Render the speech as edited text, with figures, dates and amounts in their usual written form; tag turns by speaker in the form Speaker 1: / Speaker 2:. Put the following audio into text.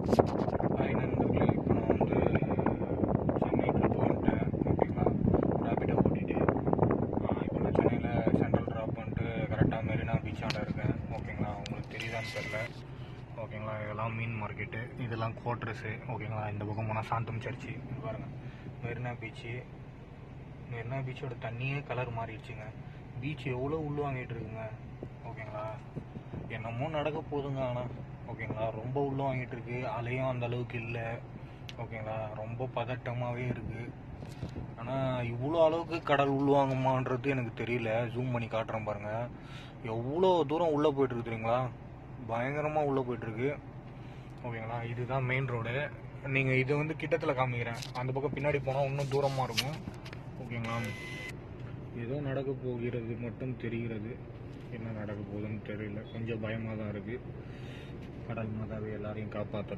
Speaker 1: Hi நண்பர்களே, இப்போ நான் வந்து சென்னை ட்ரிப் வந்துட்டேன். ஓகேங்களா, ரேபிடோ ஓட்டிட்டு இப்போ நான் சென்னையில் சென்ட்ரல் ட்ராப் பண்ணிட்டு கரெக்டாக மெரினா பீச்சாண்ட இருக்கேன். ஓகேங்களா, உங்களுக்கு தெரியுதான்னு தெரில. ஓகேங்களா, இதெல்லாம் மீன் மார்க்கெட்டு, இதெல்லாம் குவார்ட்ரஸு. ஓகேங்களா, இந்த பக்கம் போனால் சாந்தம் சர்ச்சு. இது பாருங்கள், மெரினா பீச்சு. மெரினா பீச்சோட தண்ணியே கலர் மாறிடுச்சுங்க. பீச் எவ்வளோ உள்வாங்கிட்டு இருக்குங்க. ஓகேங்களா, என்னமோ நடக்க போகுதுங்க. ஆனால் ஓகேங்களா, ரொம்ப உள்ள வாங்கிட்டு இருக்கு. அலையும் அந்த அளவுக்கு இல்லை. ஓகேங்களா, ரொம்ப பதட்டமாகவே இருக்குது. ஆனால் இவ்வளோ அளவுக்கு கடல் உள்வாங்குமான்றது எனக்கு தெரியல. ஜூம் பண்ணி காட்டுறேன் பாருங்கள், எவ்வளோ தூரம் உள்ளே போய்ட்டுருக்கு தெரியுங்களா. பயங்கரமாக உள்ளே போய்ட்டுருக்கு. ஓகேங்களா, இதுதான் மெயின் ரோடு. நீங்கள் இதை வந்து கிட்டத்தில் காமிக்கிறேன். அந்த பக்கம் பின்னாடி போனால் இன்னும் தூரமாக இருக்கும். ஓகேங்களா, ஏதோ நடக்க போகிறது மட்டும் தெரிகிறது. என்ன நடக்க போகுதுன்னு தெரியல. கொஞ்சம் பயமாக தான் இருக்குது. கடல் மாதாவே எல்லாரையும் காப்பாற்ற